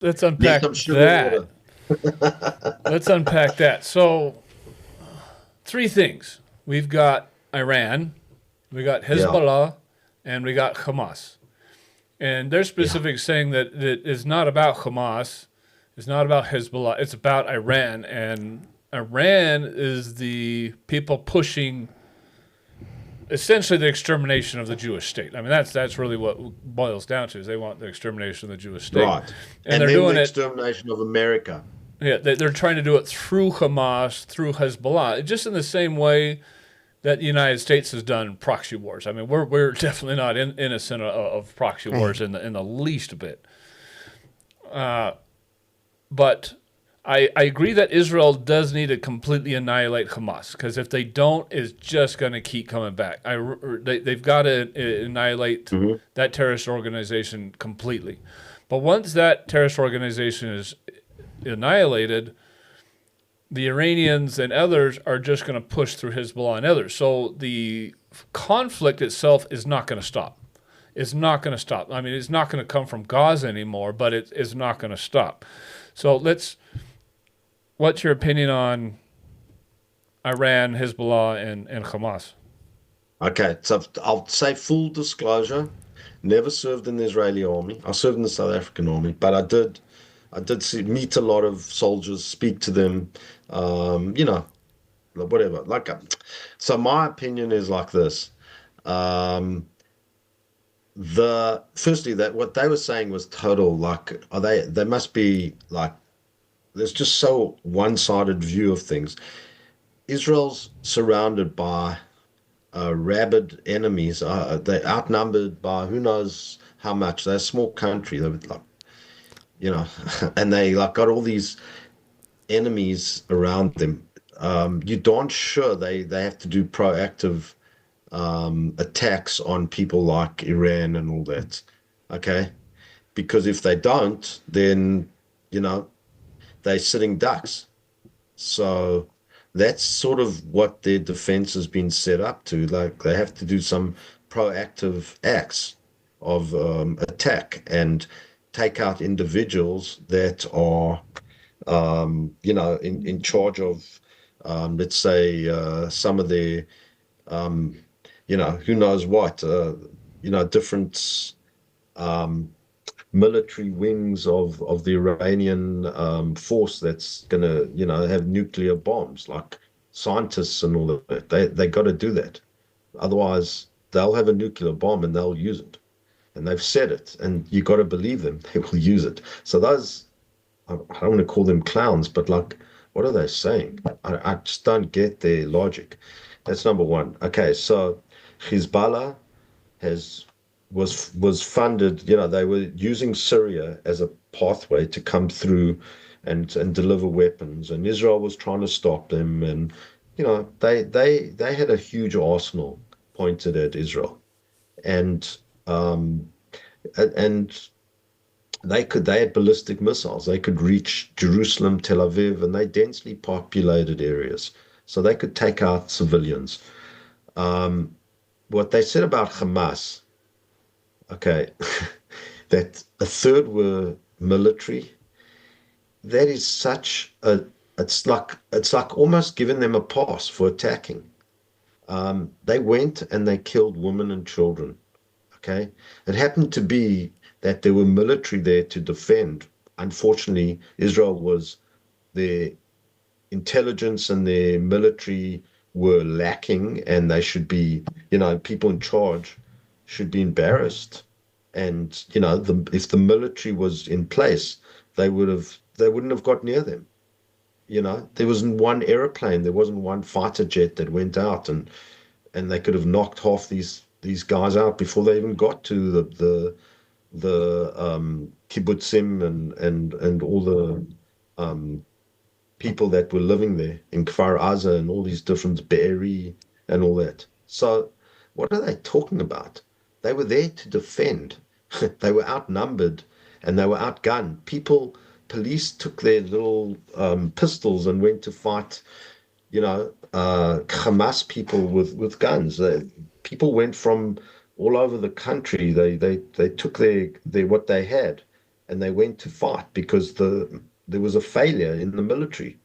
let's Need unpack some sugar that. water. Let's unpack that. So, three things. We've got Iran, we got Yeah, Hezbollah, and we got Hamas. And they're yeah. specific saying that it's not about Hamas, it's not about Hezbollah, it's about Iran. And Iran is the people pushing essentially the extermination of the Jewish state. I mean, that's really what it boils down to is they want the extermination of the Jewish state, Right. and And they're then the doing it. extermination of America. Yeah, they're trying to do it through Hamas, through Hezbollah, just in the same way that the United States has done proxy wars. I mean, we're definitely not innocent of proxy wars in the least bit. But I agree that Israel does need to completely annihilate Hamas because if they don't, it's just going to keep coming back. They've got to annihilate Hmm. that terrorist organization completely. But once that terrorist organization is annihilated, the Iranians and others are just going to push through Hezbollah and others. So the conflict itself is not going to stop. It's not going to stop. I mean, it's not going to come from Gaza anymore, but it's not going to stop. So what's your opinion on Iran, Hezbollah, and Hamas? Okay, so I'll say full disclosure. Never served in the Israeli army. I served in the South African army, but I did meet a lot of soldiers, speak to them, you know, whatever. So my opinion is like this. Um, the firstly that what they were saying was total like are they must be like there's just so one-sided view of things. Israel's surrounded by rabid enemies. They're outnumbered by who knows how much. They're a small country. They're like, you know, and they like got all these enemies around them. You darn sure they have to do proactive attacks on people like Iran and all that. Okay, because if they don't, then you know they're sitting ducks. So that's sort of what their defense has been set up to. Like they have to do some proactive acts of attack and take out individuals that are, in charge of, let's say, some of their, um, who knows what, different um, military wings of the Iranian force that's going to, have nuclear bombs, like scientists and all of that. They got to do that. Otherwise, they'll have a nuclear bomb and they'll use it. And they've said it, and you got to believe them. They will use it. So those, I don't want to call them clowns, but like, what are they saying? I just don't get their logic. That's number one. Okay, so Hezbollah has was funded, they were using Syria as a pathway to come through and deliver weapons, and Israel was trying to stop them, and they had a huge arsenal pointed at Israel, and um and they had ballistic missiles. They could reach Jerusalem, Tel Aviv, and they densely populated areas, so they could take out civilians. What they said about Hamas, okay, that a third were military. That is such a it's like almost giving them a pass for attacking. They went and they killed women and children. Okay, it happened to be that there were military there to defend. Unfortunately, Israel was their intelligence and their military were lacking, and they should be, people in charge should be embarrassed. And if the military was in place, they wouldn't have got near them. There wasn't one airplane, there wasn't one fighter jet that went out, and they could have knocked half these guys out before they even got to the kibbutzim and all the um, people that were living there in Kfar Aza and all these different Be'eri and all that. So what are they talking about? They were there to defend. They were outnumbered and they were outgunned. Police took their little pistols and went to fight, Hamas people with guns. People went from all over the country. They took their what they had, and they went to fight because there was a failure in the military.